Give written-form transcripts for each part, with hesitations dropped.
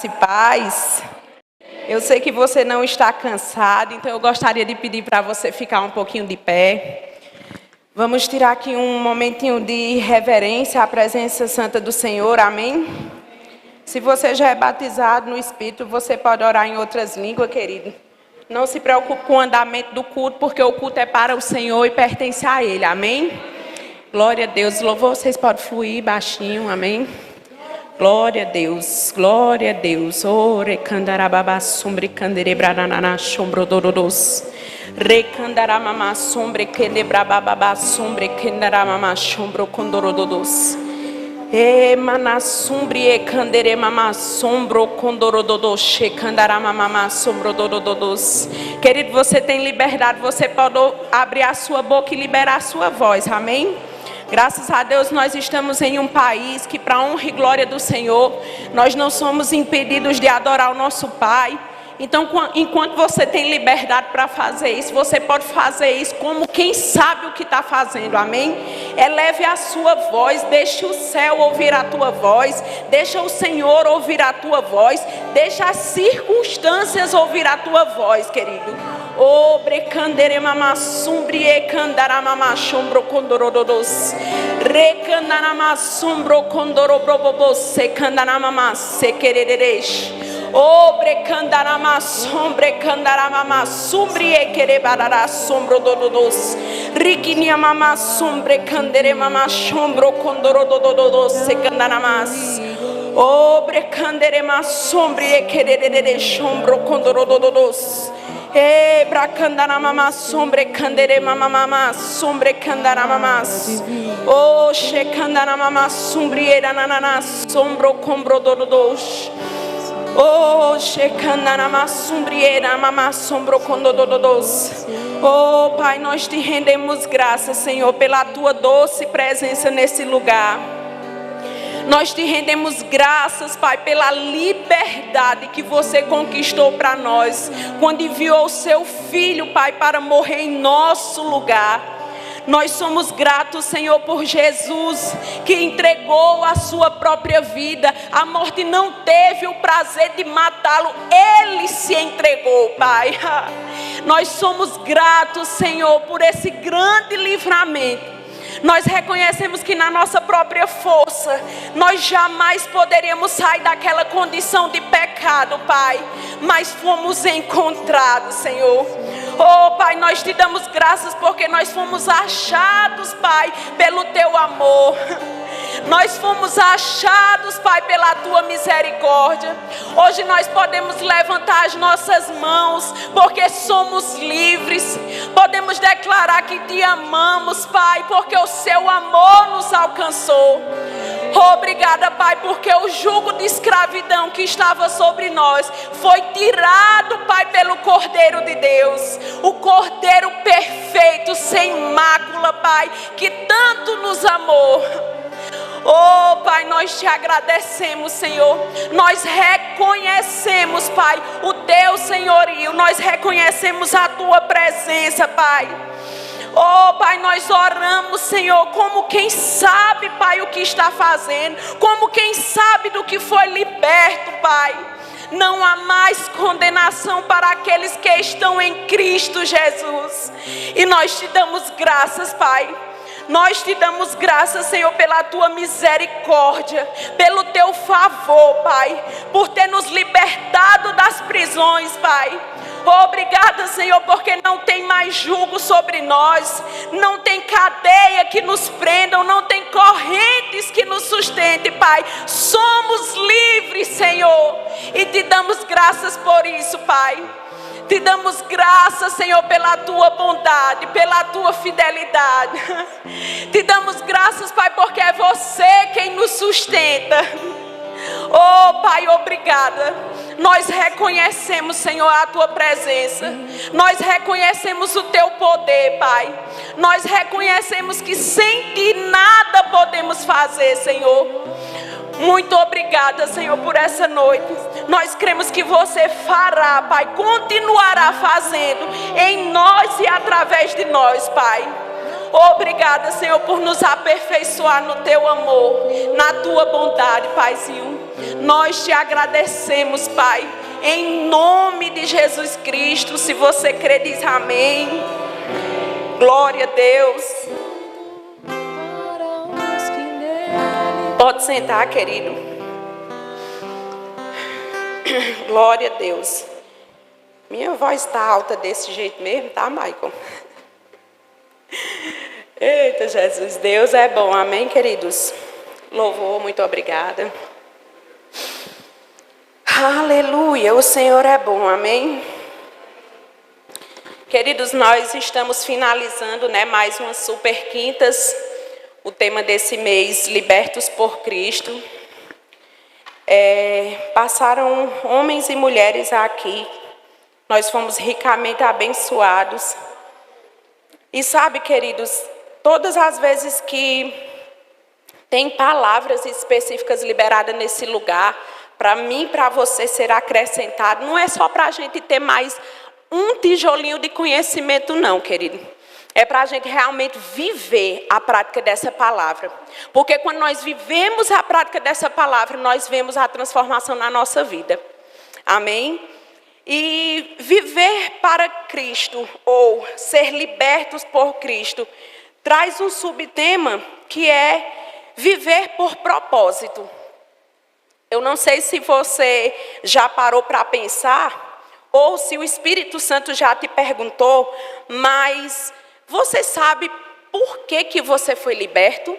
E paz. Eu sei que você não está cansado, então eu gostaria de pedir para você ficar um pouquinho de pé. Vamos tirar aqui um momentinho de reverência à presença santa do Senhor, amém? Se você já é batizado no Espírito, você pode orar em outras línguas, querido. Não se preocupe com o andamento do culto, porque o culto é para o Senhor e pertence a Ele, amém? Glória a Deus, louvor, vocês podem fluir baixinho, amém? Glória a Deus, glória a Deus. Ore candarababa sombre canderebranana chombrodoros. Recandaramama sombre candebrababa sombre candaramama chombro condorodos. E manasumbre e canderemama sombro condorodos che candaramama sombrododos. Querido, você tem liberdade, você pode abrir a sua boca e liberar a sua voz, amém? Graças a Deus nós estamos em um país que, para a honra e glória do Senhor, nós não somos impedidos de adorar o nosso Pai. Então, enquanto você tem liberdade para fazer isso, você pode fazer isso como quem sabe o que está fazendo, amém? Eleve a sua voz, deixe o céu ouvir a tua voz, deixa o Senhor ouvir a tua voz, deixa as circunstâncias ouvir a tua voz, querido. Obre candere mama sumbri e candara mama chombro condorodos. Recandara mama sombro condorobobos se candara mama se quereresh. Obre candara mama sombre candara mama sumbri e querebarara sombro dodos. Riquinia mama sombre candere mama chombro condorodos se candara mas. Obre candere mama sombre e quererere chombro condorodos. E bracandara mama sombre candere mama sombre candara mamas. O che candara mama sombriera nanana sombro combro dodos. O che candara mama sombriera mama sombro condododos. Oh Pai, nós te rendemos graças, Senhor, pela tua doce presença nesse lugar. Nós te rendemos graças, Pai, pela liberdade que você conquistou para nós, quando enviou o seu Filho, Pai, para morrer em nosso lugar. Nós somos gratos, Senhor, por Jesus, que entregou a sua própria vida. A morte não teve o prazer de matá-lo, Ele se entregou, Pai. Nós somos gratos, Senhor, por esse grande livramento. Nós reconhecemos que na nossa própria força, nós jamais poderíamos sair daquela condição de pecado, Pai. Mas fomos encontrados, Senhor. Oh, Pai, nós te damos graças porque nós fomos achados, Pai, pelo teu amor. Nós fomos achados, Pai, pela tua misericórdia. Hoje nós podemos levantar as nossas mãos, porque somos livres. Podemos declarar que te amamos, Pai, porque o seu amor nos alcançou. Obrigada, Pai, porque o jugo de escravidão que estava sobre nós foi tirado, Pai, pelo Cordeiro de Deus. O Cordeiro perfeito, sem mácula, Pai, que tanto nos amou. Oh, Pai, nós te agradecemos, Senhor. Nós reconhecemos, Pai, o teu senhorio. Nós reconhecemos a tua presença, Pai. Oh, Pai, nós oramos, Senhor, como quem sabe, Pai, o que está fazendo. Como quem sabe do que foi liberto, Pai. Não há mais condenação para aqueles que estão em Cristo Jesus. E nós te damos graças, Pai. Nós te damos graças, Senhor, pela tua misericórdia, pelo teu favor, Pai, por ter nos libertado das prisões, Pai. Obrigada, Senhor, porque não tem mais jugo sobre nós, não tem cadeia que nos prendam, não tem correntes que nos sustentem, Pai. Somos livres, Senhor, e te damos graças por isso, Pai. Te damos graças, Senhor, pela tua bondade, pela tua fidelidade. Te damos graças, Pai, porque é você quem nos sustenta. Oh, Pai, obrigada. Nós reconhecemos, Senhor, a tua presença. Nós reconhecemos o teu poder, Pai. Nós reconhecemos que sem ti nada podemos fazer, Senhor. Muito obrigada, Senhor, por essa noite. Nós cremos que você fará, Pai, continuará fazendo em nós e através de nós, Pai. Obrigada, Senhor, por nos aperfeiçoar no teu amor, na tua bondade, Paizinho. Nós te agradecemos, Pai, em nome de Jesus Cristo. Se você crê, diz amém. Glória a Deus. Pode sentar, querido. Glória a Deus. Minha voz está alta desse jeito mesmo, tá, Michael? Eita, Jesus, Deus é bom, amém, queridos? Louvor, muito obrigada. Aleluia, o Senhor é bom, amém? Queridos, nós estamos finalizando, mais umas super quintas. O tema desse mês, Libertos por Cristo. Passaram homens e mulheres aqui. Nós fomos ricamente abençoados. E sabe, queridos, todas as vezes que tem palavras específicas liberadas nesse lugar, para mim, para você ser acrescentado, não é só para a gente ter mais um tijolinho de conhecimento, não, querido. É para a gente realmente viver a prática dessa palavra. Porque quando nós vivemos a prática dessa palavra, nós vemos a transformação na nossa vida. Amém? E viver para Cristo, ou ser libertos por Cristo, traz um subtema que é viver por propósito. Eu não sei se você já parou para pensar, ou se o Espírito Santo já te perguntou, mas você sabe por que você foi liberto?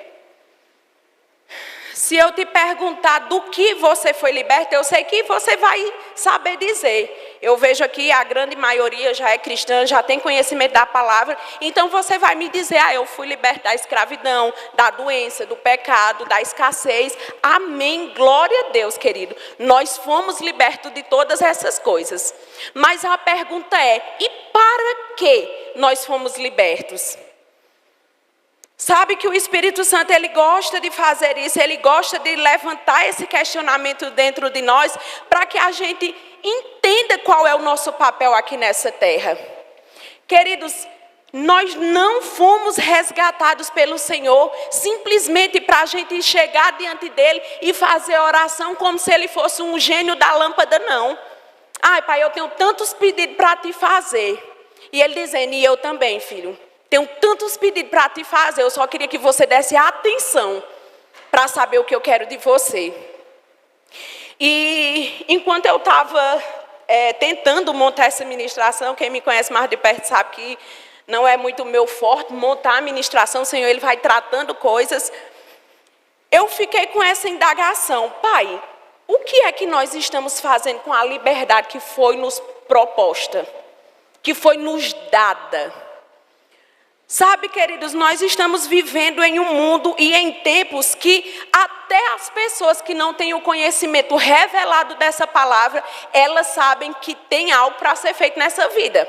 Se eu te perguntar do que você foi liberto, eu sei que você vai saber dizer. Eu vejo aqui a grande maioria já é cristã, já tem conhecimento da palavra. Então você vai me dizer, eu fui liberto da escravidão, da doença, do pecado, da escassez. Amém, glória a Deus, querido. Nós fomos libertos de todas essas coisas. Mas a pergunta é, e para que nós fomos libertos? Sabe que o Espírito Santo, ele gosta de fazer isso, ele gosta de levantar esse questionamento dentro de nós, para que a gente entenda qual é o nosso papel aqui nessa terra. Queridos, nós não fomos resgatados pelo Senhor, simplesmente para a gente chegar diante dele e fazer oração como se ele fosse um gênio da lâmpada, não. Ai, pai, eu tenho tantos pedidos para te fazer. E ele dizendo, e eu também, filho. Tenho tantos pedidos para te fazer, eu só queria que você desse atenção para saber o que eu quero de você. E enquanto eu estava tentando montar essa ministração, quem me conhece mais de perto sabe que não é muito meu forte montar a ministração, o Senhor ele vai tratando coisas. Eu fiquei com essa indagação, pai, o que é que nós estamos fazendo com a liberdade que foi nos proposta, que foi nos dada? Sabe, queridos, nós estamos vivendo em um mundo e em tempos que até as pessoas que não têm o conhecimento revelado dessa palavra, elas sabem que tem algo para ser feito nessa vida.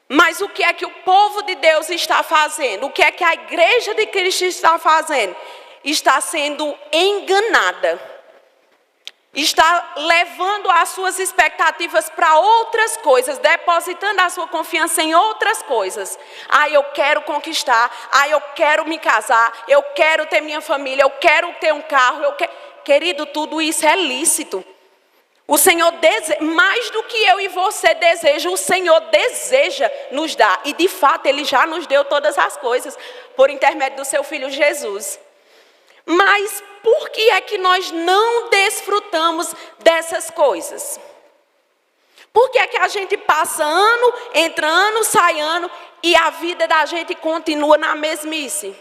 Mas o que é que o povo de Deus está fazendo? O que é que a igreja de Cristo está fazendo? Está sendo enganada. Está levando as suas expectativas para outras coisas, depositando a sua confiança em outras coisas. Eu quero conquistar, eu quero me casar, eu quero ter minha família, eu quero ter um carro, Querido, tudo isso é lícito. O Senhor deseja, mais do que eu e você deseja, o Senhor deseja nos dar. E de fato, Ele já nos deu todas as coisas, por intermédio do seu Filho Jesus. Mas por que é que nós não desfrutamos dessas coisas? Por que é que a gente passa ano, entra ano, sai ano, e a vida da gente continua na mesmice?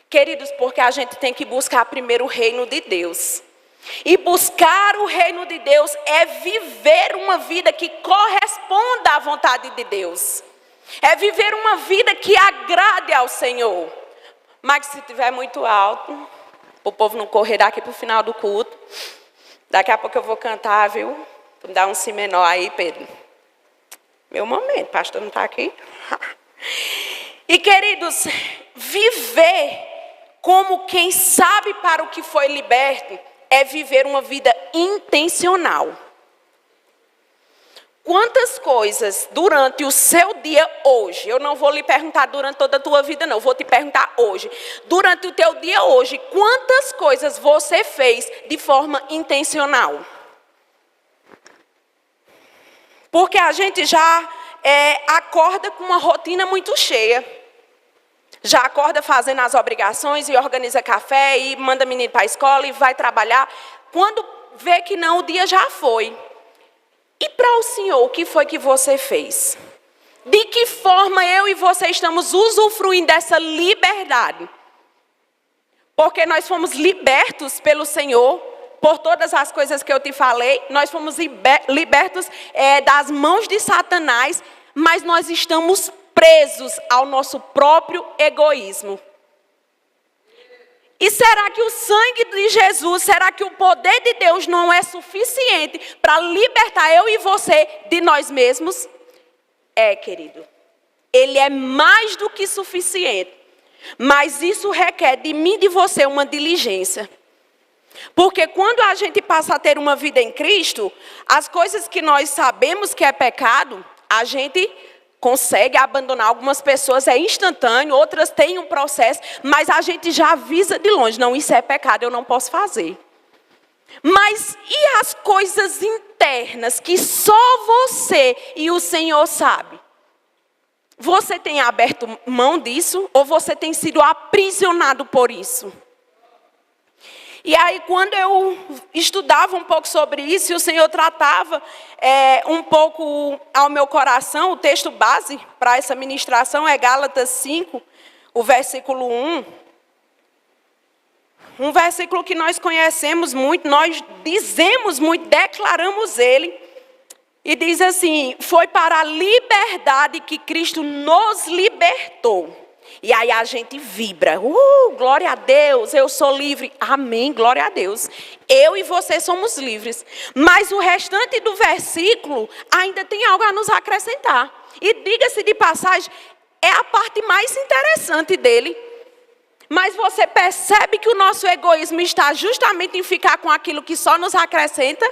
Queridos, porque a gente tem que buscar primeiro o reino de Deus. E buscar o reino de Deus é viver uma vida que corresponda à vontade de Deus. É viver uma vida que agrade ao Senhor. Mas se estiver muito alto, o povo não correr daqui para o final do culto. Daqui a pouco eu vou cantar, viu? Tu me dá um si menor aí, Pedro. Meu momento, o pastor não está aqui. E queridos, viver como quem sabe para o que foi liberto é viver uma vida intencional. Quantas coisas durante o seu dia hoje, eu não vou lhe perguntar durante toda a tua vida não, vou te perguntar hoje. Durante o teu dia hoje, quantas coisas você fez de forma intencional? Porque a gente já acorda com uma rotina muito cheia. Já acorda fazendo as obrigações e organiza café e manda menino para a escola e vai trabalhar. Quando vê que não, o dia já foi. E para o Senhor, o que foi que você fez? De que forma eu e você estamos usufruindo dessa liberdade? Porque nós fomos libertos pelo Senhor, por todas as coisas que eu te falei. Nós fomos libertos das mãos de Satanás, mas nós estamos presos ao nosso próprio egoísmo. E será que o sangue de Jesus, será que o poder de Deus não é suficiente para libertar eu e você de nós mesmos? Querido. Ele é mais do que suficiente. Mas isso requer de mim e de você uma diligência. Porque quando a gente passa a ter uma vida em Cristo, as coisas que nós sabemos que é pecado, a gente consegue abandonar. Algumas pessoas é instantâneo, outras têm um processo, mas a gente já avisa de longe, não, isso é pecado, eu não posso fazer. Mas e as coisas internas que só você e o Senhor sabe? Você tem aberto mão disso ou você tem sido aprisionado por isso? E aí, quando eu estudava um pouco sobre isso, e o Senhor tratava um pouco ao meu coração, o texto base para essa ministração é Gálatas 5, o versículo 1. Um versículo que nós conhecemos muito, nós dizemos muito, declaramos ele. E diz assim, foi para a liberdade que Cristo nos libertou. E aí a gente vibra, glória a Deus, eu sou livre, amém, glória a Deus. Eu e você somos livres. Mas o restante do versículo ainda tem algo a nos acrescentar. E diga-se de passagem, é a parte mais interessante dele. Mas você percebe que o nosso egoísmo está justamente em ficar com aquilo que só nos acrescenta?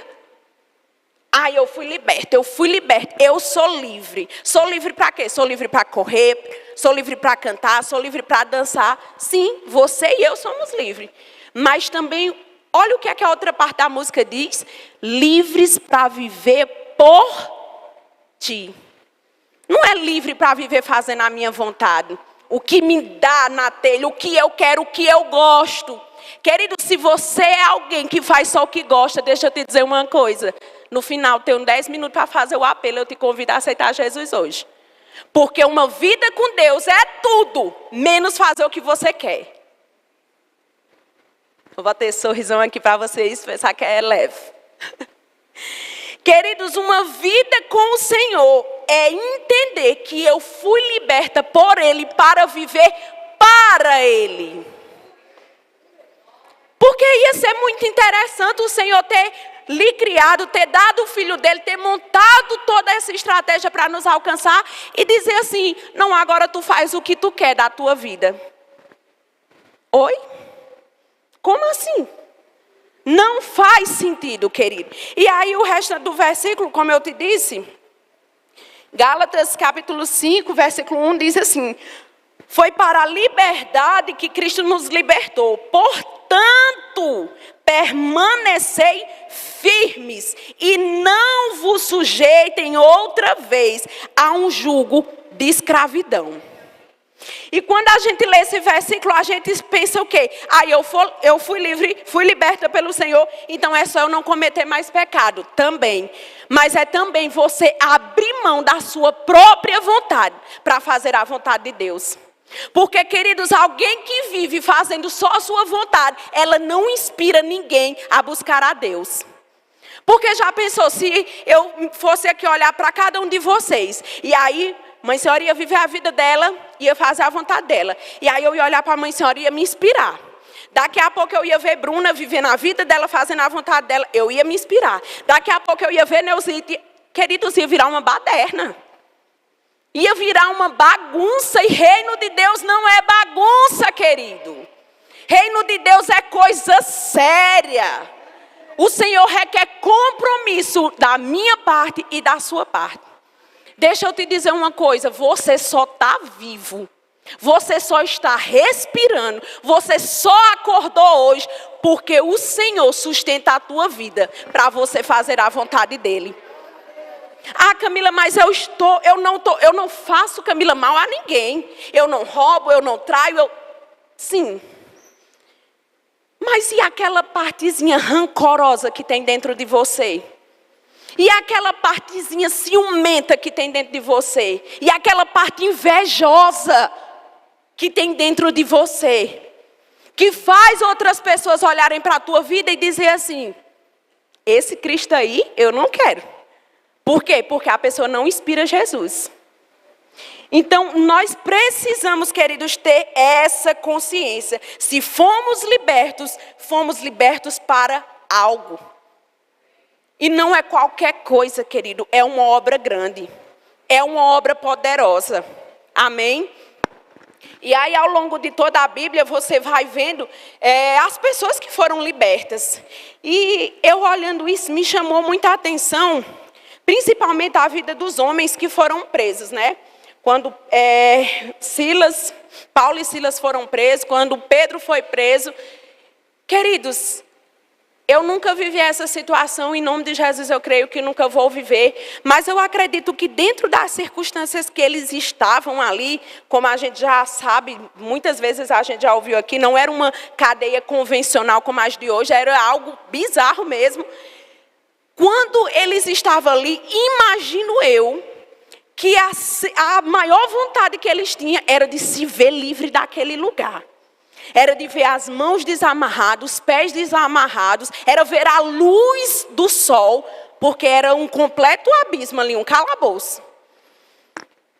Eu fui liberta, eu sou livre. Sou livre para quê? Sou livre para correr, sou livre para cantar, sou livre para dançar. Sim, você e eu somos livres. Mas também, olha o que é que a outra parte da música diz. Livres para viver por ti. Não é livre para viver fazendo a minha vontade. O que me dá na telha, o que eu quero, o que eu gosto. Querido, se você é alguém que faz só o que gosta, deixa eu te dizer uma coisa. No final, tenho 10 minutos para fazer o apelo. Eu te convido a aceitar Jesus hoje. Porque uma vida com Deus é tudo, menos fazer o que você quer. Vou bater esse sorrisão aqui para vocês pensar que é leve. Queridos, uma vida com o Senhor é entender que eu fui liberta por Ele para viver para Ele. Porque ia ser muito interessante o Senhor ter lhe criado, ter dado o filho dele, ter montado toda essa estratégia para nos alcançar e dizer assim, não, agora tu faz o que tu quer da tua vida. Oi? Como assim? Não faz sentido, querido. E aí o resto do versículo, como eu te disse, Gálatas capítulo 5, versículo 1 diz assim, foi para a liberdade que Cristo nos libertou. Portanto, permanecei firmes e não vos sujeitem outra vez a um jugo de escravidão. E quando a gente lê esse versículo, a gente pensa o quê? Eu fui livre, fui liberta pelo Senhor, então é só eu não cometer mais pecado. Também. Mas é também você abrir mão da sua própria vontade para fazer a vontade de Deus. Porque, queridos, alguém que vive fazendo só a sua vontade, ela não inspira ninguém a buscar a Deus. Porque já pensou, se eu fosse aqui olhar para cada um de vocês, e aí, Mãe Senhora ia viver a vida dela, ia fazer a vontade dela. E aí eu ia olhar para a Mãe Senhora e ia me inspirar. Daqui a pouco eu ia ver Bruna vivendo a vida dela, fazendo a vontade dela, eu ia me inspirar. Daqui a pouco eu ia ver Neuzite, queridos, ia virar uma baderna. Ia virar uma bagunça, e reino de Deus não é bagunça, querido. Reino de Deus é coisa séria. O Senhor requer compromisso da minha parte e da sua parte. Deixa eu te dizer uma coisa, você só está vivo. Você só está respirando, você só acordou hoje porque o Senhor sustenta a tua vida para você fazer a vontade dele. Ah, Camila, mas eu não faço, Camila, mal a ninguém. Eu não roubo, eu não traio, Sim. Mas e aquela partezinha rancorosa que tem dentro de você? E aquela partezinha ciumenta que tem dentro de você? E aquela parte invejosa que tem dentro de você? Que faz outras pessoas olharem para a tua vida e dizer assim: esse Cristo aí eu não quero. Por quê? Porque a pessoa não inspira Jesus. Então, nós precisamos, queridos, ter essa consciência. Se fomos libertos para algo. E não é qualquer coisa, querido, é uma obra grande. É uma obra poderosa. Amém? E aí, ao longo de toda a Bíblia, você vai vendo as pessoas que foram libertas. E eu olhando isso, me chamou muita atenção, principalmente a vida dos homens que foram presos, né? Quando Paulo e Silas foram presos, quando Pedro foi preso. Queridos, eu nunca vivi essa situação, em nome de Jesus eu creio que nunca vou viver. Mas eu acredito que dentro das circunstâncias que eles estavam ali, como a gente já sabe, muitas vezes a gente já ouviu aqui, não era uma cadeia convencional como as de hoje, era algo bizarro mesmo. Quando eles estavam ali, imagino eu, que a maior vontade que eles tinham era de se ver livre daquele lugar. Era de ver as mãos desamarradas, os pés desamarrados, era ver a luz do sol, porque era um completo abismo ali, um calabouço.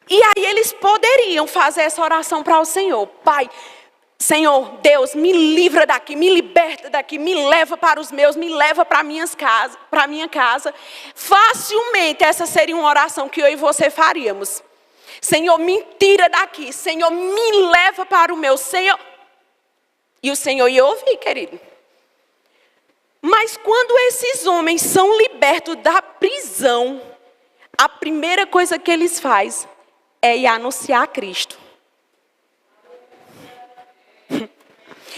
E aí eles poderiam fazer essa oração para o Senhor: Pai, Senhor, Deus, me livra daqui, me liberta daqui, me leva para os meus, me leva para a minha casa. Facilmente essa seria uma oração que eu e você faríamos. Senhor, me tira daqui, Senhor, me leva para o meu, Senhor. E o Senhor ia ouvir, querido. Mas quando esses homens são libertos da prisão, a primeira coisa que eles fazem é ir anunciar a Cristo.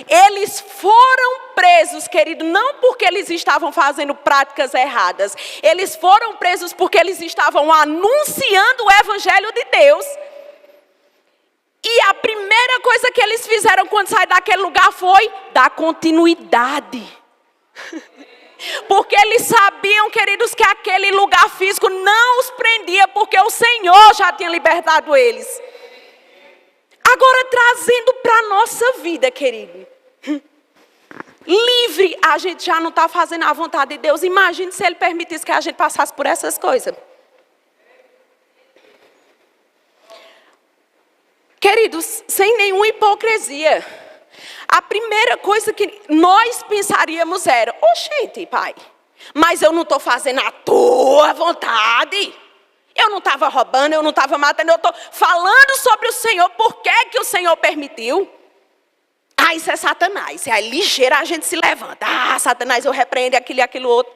Eles foram presos, querido, não porque eles estavam fazendo práticas erradas. Eles foram presos porque eles estavam anunciando o Evangelho de Deus. E a primeira coisa que eles fizeram quando saíram daquele lugar foi dar continuidade. Porque eles sabiam, queridos, que aquele lugar físico não os prendia, porque o Senhor já tinha libertado eles. Agora, trazendo para a nossa vida, querido. Livre, a gente já não está fazendo a vontade de Deus. Imagine se Ele permitisse que a gente passasse por essas coisas. Queridos, sem nenhuma hipocrisia. A primeira coisa que nós pensaríamos era: gente, Pai, mas eu não estou fazendo a tua vontade. Eu não estava roubando, eu não estava matando, eu estou falando sobre o Senhor. Por que o Senhor permitiu? Isso é Satanás. Aí ligeiro a gente se levanta. Satanás, eu repreendo aquilo e aquilo outro.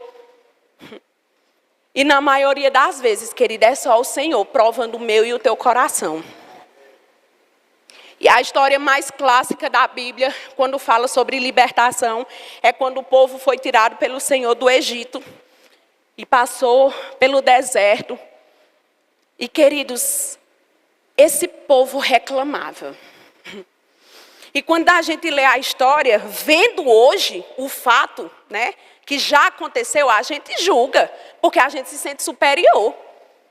E na maioria das vezes, querido, é só o Senhor provando o meu e o teu coração. E a história mais clássica da Bíblia, quando fala sobre libertação, é quando o povo foi tirado pelo Senhor do Egito e passou pelo deserto. E, queridos, esse povo reclamava. E quando a gente lê a história, vendo hoje o fato, né, que já aconteceu, a gente julga, porque a gente se sente superior.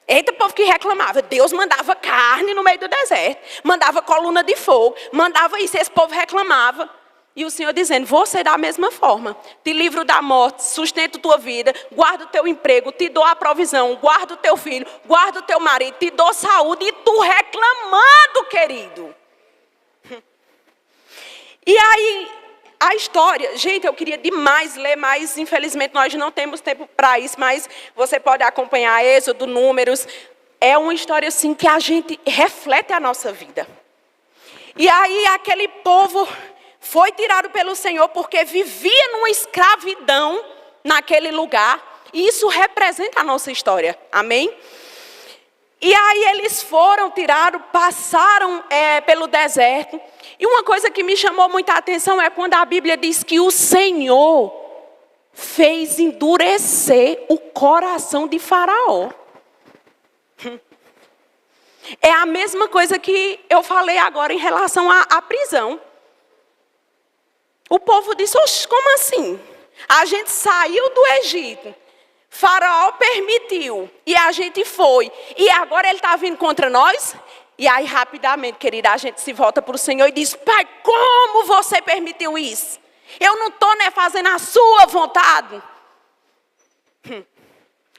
Eita, povo que reclamava. Deus mandava carne no meio do deserto, mandava coluna de fogo, mandava isso, esse povo reclamava. E o Senhor dizendo: você da mesma forma, te livro da morte, sustento tua vida, guardo o teu emprego, te dou a provisão, guardo o teu filho, guardo o teu marido, te dou saúde, e tu reclamando, querido. E aí, a história, gente, eu queria demais ler, mas infelizmente nós não temos tempo para isso, mas você pode acompanhar Êxodo, Números. É uma história assim que a gente reflete a nossa vida. E aí aquele povo foi tirado pelo Senhor porque vivia numa escravidão naquele lugar. E isso representa a nossa história. Amém? E aí eles foram, tiraram, passaram pelo deserto. E uma coisa que me chamou muita atenção é quando a Bíblia diz que o Senhor fez endurecer o coração de Faraó. É a mesma coisa que eu falei agora em relação à prisão. O povo disse, oxe, como assim? A gente saiu do Egito. Faraó permitiu. E a gente foi. E agora ele está vindo contra nós? E aí, rapidamente, querida, a gente se volta para o Senhor e diz, Pai, como você permitiu isso? Eu não estou fazendo a sua vontade.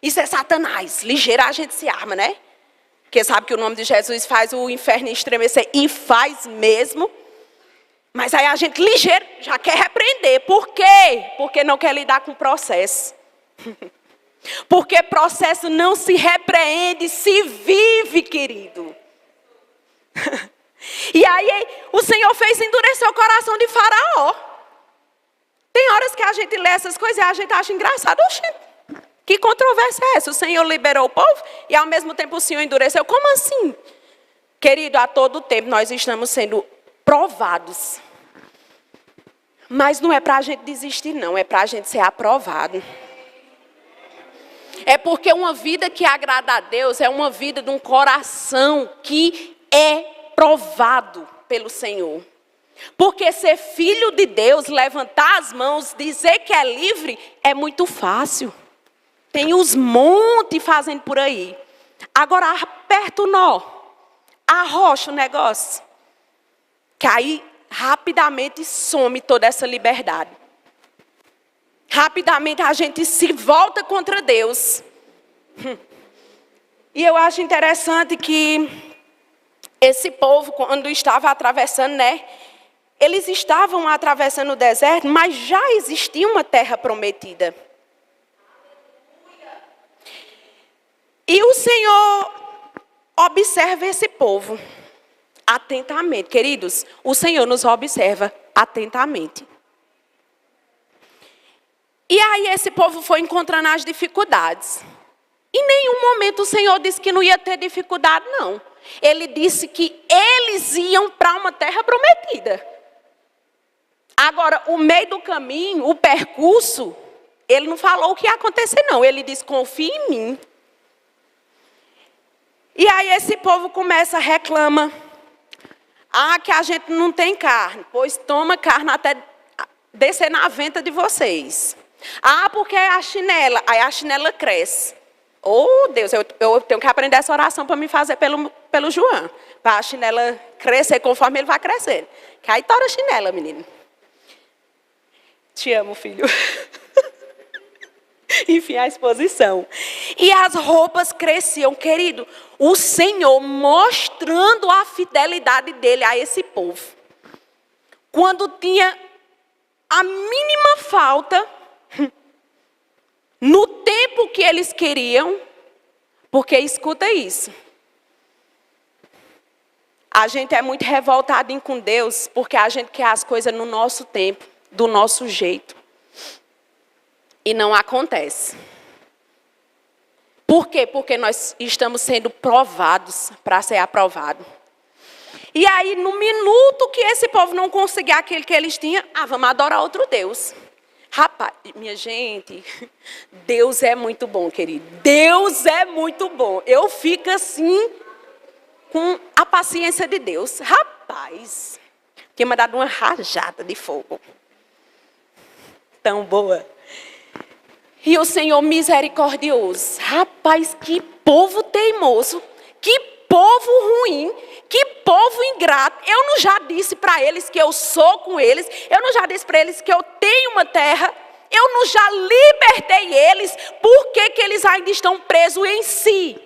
Isso é Satanás. Ligeiro a gente se arma, né? Porque sabe que o nome de Jesus faz o inferno estremecer. E faz mesmo. Mas aí a gente ligeiro já quer repreender. Por quê? Porque não quer lidar com o processo. Porque processo não se repreende, se vive, querido. E aí o Senhor fez endurecer o coração de Faraó. Tem horas que a gente lê essas coisas e a gente acha engraçado. Oxê, que controvérsia é essa? O Senhor liberou o povo e ao mesmo tempo o Senhor endureceu. Como assim? Querido, a todo tempo nós estamos sendo provados. Mas não é para a gente desistir não, é para a gente ser aprovado. É porque uma vida que agrada a Deus é uma vida de um coração que é provado pelo Senhor. Porque ser filho de Deus, levantar as mãos, dizer que é livre, é muito fácil. Tem os montes fazendo por aí. Agora aperta o nó, arrocha o negócio. Que aí rapidamente some toda essa liberdade. Rapidamente a gente se volta contra Deus. E eu acho interessante que esse povo, quando estava atravessando, né? Eles estavam atravessando o deserto, mas já existia uma terra prometida. E o Senhor observa esse povo atentamente. Queridos, o Senhor nos observa atentamente. E aí esse povo foi encontrando as dificuldades. Em nenhum momento o Senhor disse que não ia ter dificuldade, não. Ele disse que eles iam para uma terra prometida. Agora, o meio do caminho, o percurso, ele não falou o que ia acontecer, não. Ele disse, confie em mim. E aí esse povo começa a reclamar. Ah, que a gente não tem carne. Pois toma carne até descer na venta de vocês. Ah, porque é a chinela. Aí a chinela cresce. Oh, Deus, eu tenho que aprender essa oração para me fazer pelo João. Para a chinela crescer conforme ele vai crescendo. Que aí tora a chinela, menino. Te amo, filho. Enfim, a exposição. E as roupas cresciam, querido. O Senhor mostrando a fidelidade dele a esse povo. Quando tinha a mínima falta, no tempo que eles queriam, porque escuta isso. A gente é muito revoltado com Deus, porque a gente quer as coisas no nosso tempo, do nosso jeito. E não acontece. Por quê? Porque nós estamos sendo provados para ser aprovado. E aí, no minuto que esse povo não conseguir aquilo que eles tinham, vamos adorar outro Deus. Rapaz, minha gente, Deus é muito bom, querido. Deus é muito bom. Eu fico assim, com a paciência de Deus. Rapaz, tinha mandado uma rajada de fogo. Tão boa. E o Senhor misericordioso. Rapaz, que povo teimoso. Que povo ruim. Que povo ingrato. Eu não já disse para eles que eu sou com eles. Eu não já disse para eles que eu tenho uma terra. Eu não já libertei eles. Por que que eles ainda estão presos em si?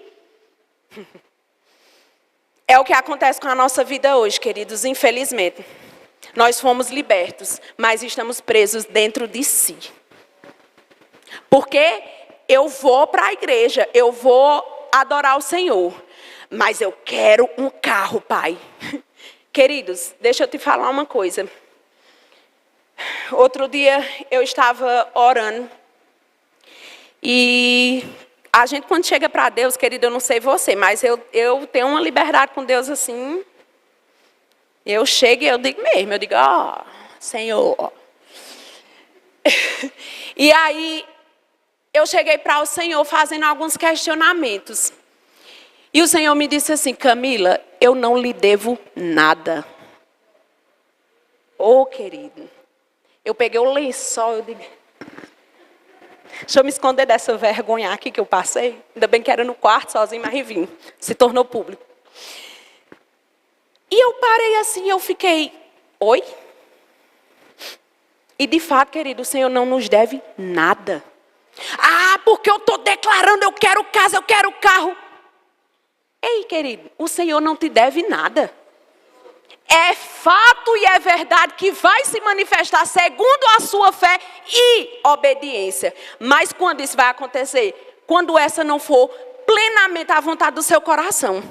É o que acontece com a nossa vida hoje, queridos. Infelizmente. Nós fomos libertos, mas estamos presos dentro de si. Porque eu vou para a igreja, eu vou adorar o Senhor. Mas eu quero um carro, Pai. Queridos, deixa eu te falar uma coisa. Outro dia eu estava orando. E a gente, quando chega para Deus, querido, eu não sei você, mas eu tenho uma liberdade com Deus assim. Eu chego e eu digo mesmo, eu digo, ó, Senhor. E aí, eu cheguei para o Senhor fazendo alguns questionamentos. E o Senhor me disse assim, Camila, eu não lhe devo nada. Ô, querido, eu peguei o lençol, eu digo, deixa eu me esconder dessa vergonha aqui que eu passei. Ainda bem que era no quarto sozinho, mas vim. Se tornou público. E eu parei assim, eu fiquei, oi? E de fato, querido, o Senhor não nos deve nada. Ah, porque eu estou declarando, eu quero casa, eu quero carro. Ei, querido, o Senhor não te deve nada. É fato e é verdade que vai se manifestar segundo a sua fé e obediência. Mas quando isso vai acontecer? Quando essa não for plenamente a vontade do seu coração.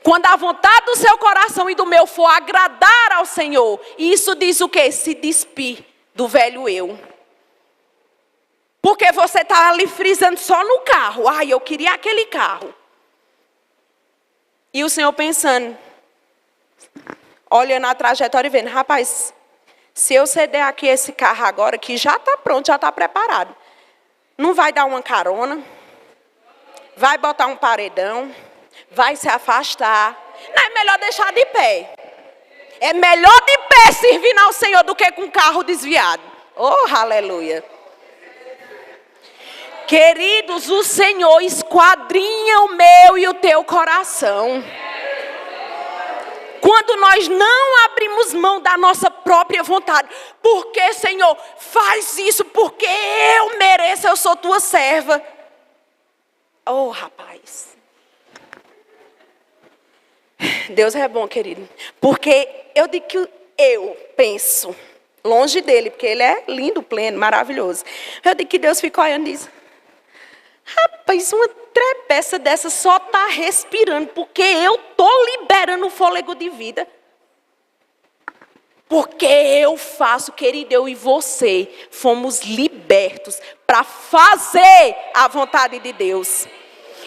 Quando a vontade do seu coração e do meu for agradar ao Senhor. E isso diz o quê? Se despir do velho eu. Porque você está ali frisando só no carro. Ai, eu queria aquele carro. E o Senhor pensando, olhando a trajetória e vendo, rapaz, se eu ceder aqui esse carro agora, que já está pronto, já está preparado, não vai dar uma carona, vai botar um paredão, vai se afastar. Não é melhor deixar de pé. É melhor de pé servindo ao Senhor do que com o carro desviado. Oh, aleluia. Queridos, o Senhor esquadrinha o meu e o teu coração. Quando nós não abrimos mão da nossa própria vontade. Porque, Senhor, faz isso porque eu mereço, eu sou tua serva. Oh, rapaz. Deus é bom, querido. Porque eu digo que eu penso, longe dele, porque ele é lindo, pleno, maravilhoso. Eu digo que Deus fica olhando e diz, rapaz, uma trepeça dessa só está respirando, porque eu estou liberando o fôlego de vida. Porque eu faço, querido, eu e você fomos libertos para fazer a vontade de Deus.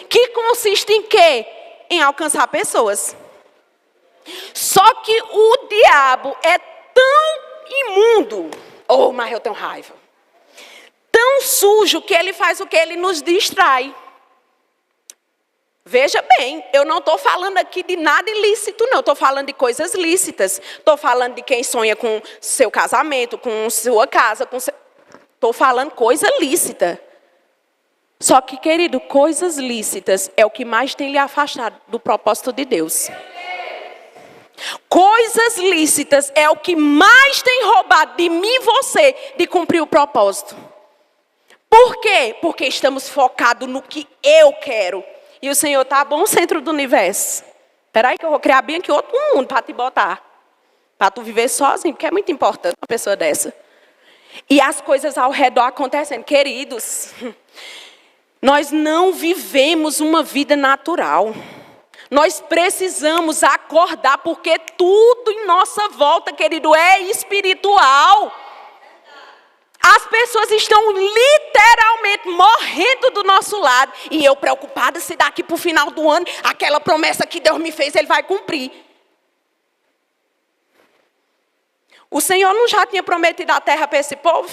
Que consiste em quê? Em alcançar pessoas. Só que o diabo é tão imundo, oh, mas eu tenho raiva, tão sujo que ele faz o que? Ele nos distrai. Veja bem, eu não estou falando aqui de nada ilícito, não. Estou falando de coisas lícitas. Estou falando de quem sonha com seu casamento, com sua casa. Estou falando coisa lícita. Só que, querido, coisas lícitas é o que mais tem lhe afastado do propósito de Deus. Coisas lícitas é o que mais tem roubado de mim e você de cumprir o propósito. Por quê? Porque estamos focados no que eu quero. E o Senhor está bom centro do universo. Espera aí que eu vou criar bem aqui outro mundo para te botar. Para tu viver sozinho, porque é muito importante uma pessoa dessa. E as coisas ao redor acontecendo. Queridos, nós não vivemos uma vida natural. Nós precisamos acordar, porque tudo em nossa volta, querido, é espiritual. As pessoas estão literalmente morrendo do nosso lado. E eu preocupada se daqui para o final do ano, aquela promessa que Deus me fez, Ele vai cumprir. O Senhor não já tinha prometido a terra para esse povo?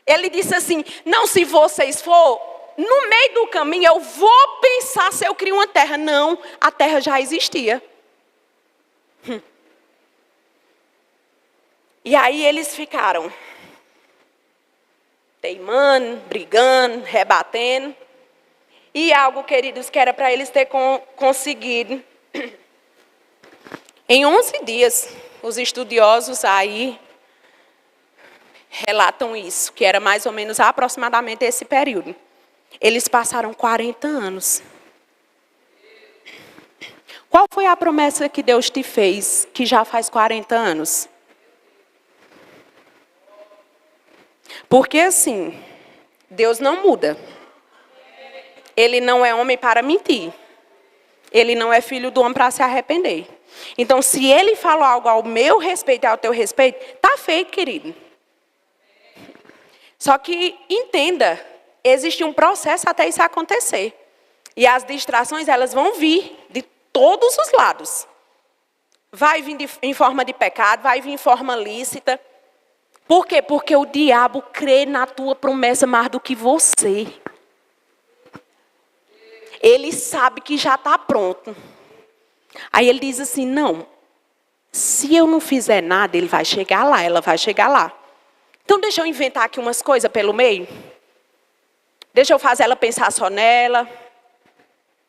Ele disse assim, não, se vocês for, no meio do caminho eu vou pensar se eu crio uma terra. Não, a terra já existia. E aí eles ficaram teimando, brigando, rebatendo. E algo, queridos, que era para eles ter conseguido. Em 11 dias, os estudiosos aí relatam isso, que era mais ou menos aproximadamente esse período. Eles passaram 40 anos. Qual foi a promessa que Deus te fez, que já faz 40 anos? Porque assim, Deus não muda. Ele não é homem para mentir. Ele não é filho do homem para se arrepender. Então, se Ele falou algo ao meu respeito e ao teu respeito, está feito, querido. Só que entenda existe um processo até isso acontecer. E as distrações, elas vão vir de todos os lados. Vai vir em forma de pecado, vai vir em forma lícita. Por quê? Porque o diabo crê na tua promessa mais do que você. Ele sabe que já está pronto. Aí ele diz assim, não, se eu não fizer nada, ele vai chegar lá, ela vai chegar lá. Então deixa eu inventar aqui umas coisas pelo meio. Deixa eu fazer ela pensar só nela.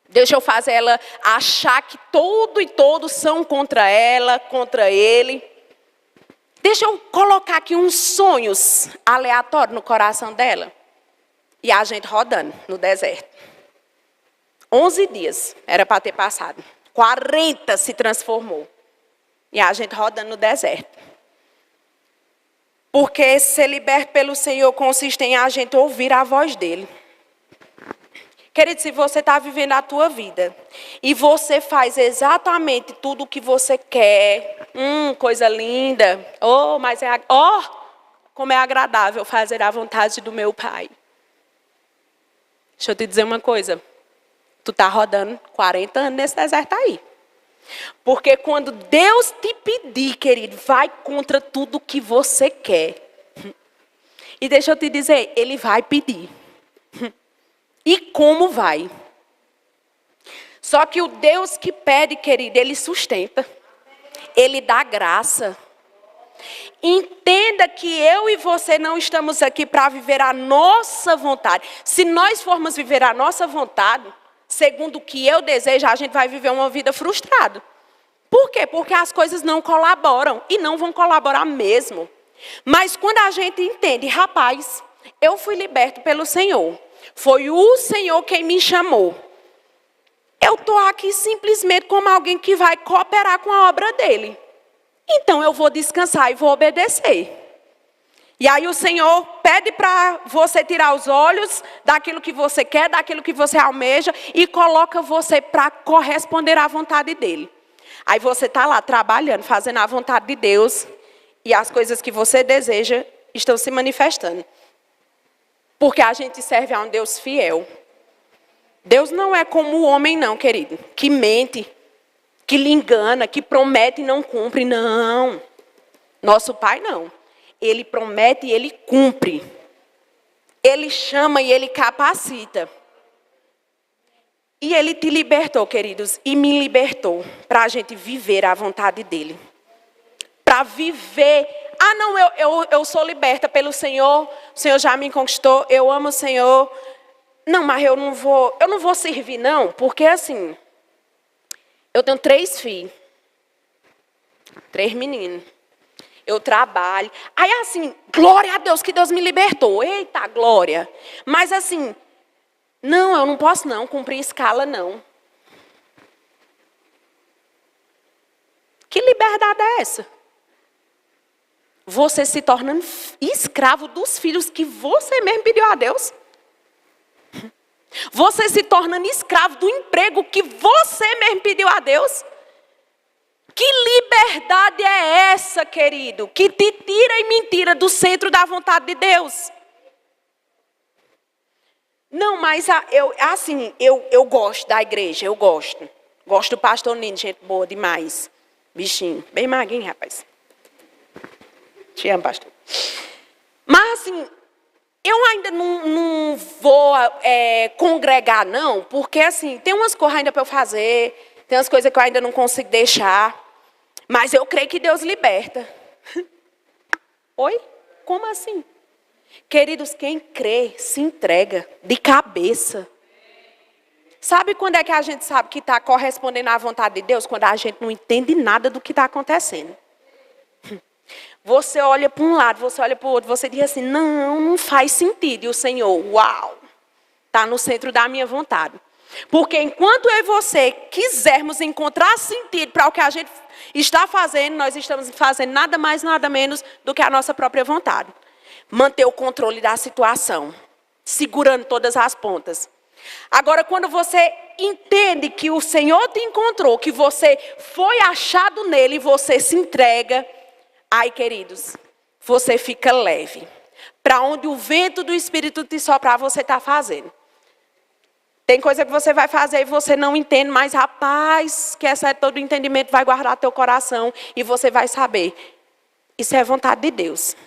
Deixa eu fazer ela achar que tudo e todos são contra ela, contra ele. Deixa eu colocar aqui uns sonhos aleatórios no coração dela. E a gente rodando no deserto. 11 dias era para ter passado. 40 se transformou. E a gente rodando no deserto. Porque ser liberto pelo Senhor consiste em a gente ouvir a voz dele. Querido, se você está vivendo a tua vida e você faz exatamente tudo o que você quer, coisa linda, como é agradável fazer a vontade do meu Pai. Deixa eu te dizer uma coisa, tu está rodando 40 anos nesse deserto aí. Porque quando Deus te pedir, querido, vai contra tudo que você quer. E deixa eu te dizer, Ele vai pedir. E como vai? Só que o Deus que pede, querido, Ele sustenta. Ele dá graça. Entenda que eu e você não estamos aqui para viver a nossa vontade. Se nós formos viver a nossa vontade, segundo o que eu desejo, a gente vai viver uma vida frustrada. Por quê? Porque as coisas não colaboram. E não vão colaborar mesmo. Mas quando a gente entende, rapaz, eu fui liberto pelo Senhor. Foi o Senhor quem me chamou. Eu estou aqui simplesmente como alguém que vai cooperar com a obra dele. Então eu vou descansar e vou obedecer. E aí o Senhor pede para você tirar os olhos daquilo que você quer, daquilo que você almeja, e coloca você para corresponder à vontade dele. Aí você está lá trabalhando, fazendo a vontade de Deus, e as coisas que você deseja estão se manifestando. Porque a gente serve a um Deus fiel. Deus não é como o homem não, querido, que mente, que lhe engana, que promete e não cumpre. Não. Nosso Pai não. Ele promete e Ele cumpre. Ele chama e Ele capacita. E Ele te libertou, queridos, e me libertou para a gente viver a vontade dEle. Para viver. Ah, não, eu sou liberta pelo Senhor, o Senhor já me conquistou, eu amo o Senhor. Não, mas eu não vou servir não, porque assim, eu tenho 3 filhos, 3 meninos, eu trabalho. Aí assim, glória a Deus que Deus me libertou, eita glória. Mas assim, não, eu não posso não cumprir escala não. Que liberdade é essa? Você se tornando escravo dos filhos que você mesmo pediu a Deus. Você se tornando escravo do emprego que você mesmo pediu a Deus. Que liberdade é essa, querido? Que te tira e me tira do centro da vontade de Deus. Não, mas eu gosto da igreja, eu gosto. Gosto do pastor Nino, gente boa demais. Bichinho, bem magrinho, rapaz. Te amo, pastor. Mas assim, eu ainda não vou congregar, não, porque assim, tem umas coisas ainda para eu fazer, tem umas coisas que eu ainda não consigo deixar, mas eu creio que Deus liberta. Oi? Como assim? Queridos, quem crê se entrega de cabeça. Sabe quando é que a gente sabe que está correspondendo à vontade de Deus? Quando a gente não entende nada do que está acontecendo. Você olha para um lado, você olha para o outro, você diz assim, não faz sentido. E o Senhor, uau, está no centro da minha vontade. Porque enquanto eu e você quisermos encontrar sentido para o que a gente está fazendo, nós estamos fazendo nada mais, nada menos do que a nossa própria vontade. Manter o controle da situação, segurando todas as pontas. Agora, quando você entende que o Senhor te encontrou, que você foi achado nele, você se entrega. Ai, queridos, você fica leve. para onde o vento do Espírito te soprar, você está fazendo. Tem coisa que você vai fazer e você não entende, mas rapaz, que essa é todo o entendimento, vai guardar teu coração e você vai saber. Isso é vontade de Deus.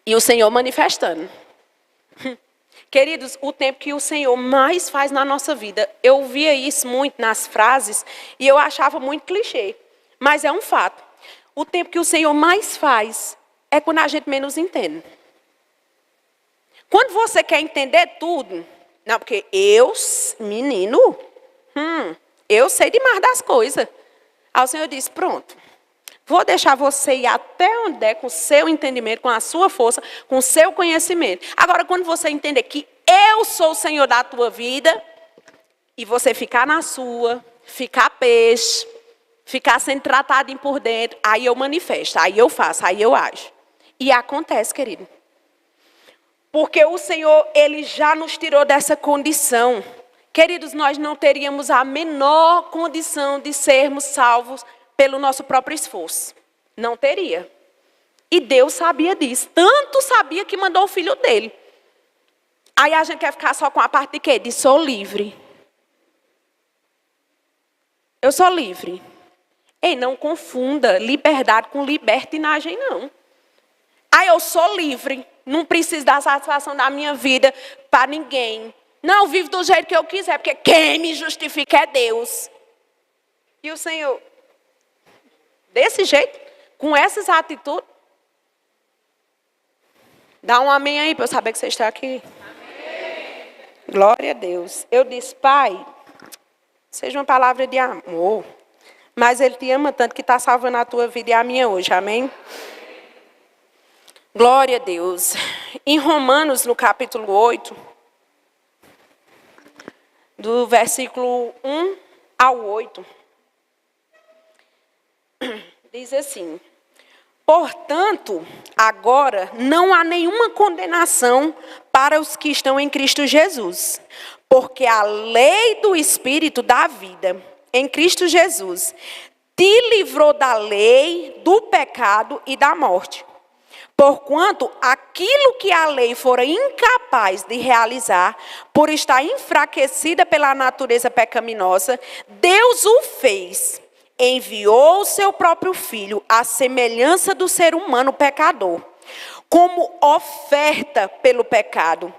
E o Senhor manifestando. Queridos, o tempo que o Senhor mais faz na nossa vida, eu via isso muito nas frases e eu achava muito clichê, mas é um fato. O tempo que o Senhor mais faz é quando a gente menos entende. Quando você quer entender tudo, não, porque menino, eu sei demais das coisas. Aí o Senhor diz, pronto, vou deixar você ir até onde der com o seu entendimento, com a sua força, com o seu conhecimento. Agora, quando você entender que eu sou o Senhor da tua vida, e você ficar na sua, ficar peixe, ficar sendo tratado por dentro, aí eu manifesto, aí eu faço, aí eu ajo. E acontece, querido. Porque o Senhor, Ele já nos tirou dessa condição. Queridos, nós não teríamos a menor condição de sermos salvos pelo nosso próprio esforço. Não teria. E Deus sabia disso. Tanto sabia que mandou o filho dele. Aí a gente quer ficar só com a parte de quê? De sou livre. Eu sou livre. Ei, não confunda liberdade com libertinagem, não. Ah, eu sou livre. Não preciso dar satisfação da minha vida para ninguém. Não, eu vivo do jeito que eu quiser, porque quem me justifica é Deus. E o Senhor, desse jeito, com essas atitudes, dá um amém aí para eu saber que você está aqui. Amém. Glória a Deus. Eu disse, Pai, seja uma palavra de amor, mas Ele te ama tanto que está salvando a tua vida e a minha hoje, amém? Glória a Deus. Em Romanos, no capítulo 8, do versículo 1 ao 8, diz assim: portanto, agora não há nenhuma condenação para os que estão em Cristo Jesus, porque a lei do Espírito da vida em Cristo Jesus te livrou da lei, do pecado e da morte. Porquanto aquilo que a lei fora incapaz de realizar, por estar enfraquecida pela natureza pecaminosa, Deus o fez. Enviou o seu próprio Filho, à semelhança do ser humano pecador, como oferta pelo pecado.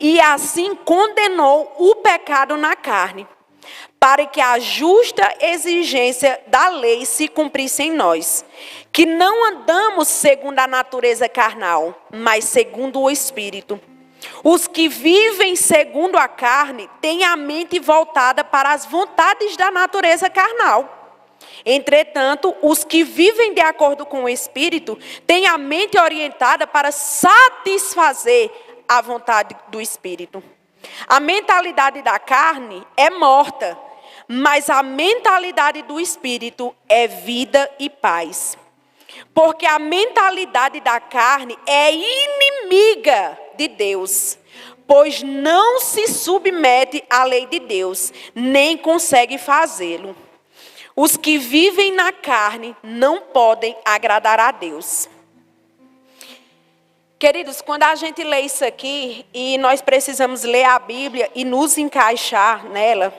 E assim condenou o pecado na carne, para que a justa exigência da lei se cumprisse em nós, que não andamos segundo a natureza carnal, mas segundo o Espírito. Os que vivem segundo a carne têm a mente voltada para as vontades da natureza carnal. Entretanto, os que vivem de acordo com o Espírito têm a mente orientada para satisfazer a vontade do Espírito. A mentalidade da carne é morta, mas a mentalidade do Espírito é vida e paz. Porque a mentalidade da carne é inimiga de Deus, pois não se submete à lei de Deus, nem consegue fazê-lo. Os que vivem na carne não podem agradar a Deus. Queridos, quando a gente lê isso aqui, e nós precisamos ler a Bíblia e nos encaixar nela,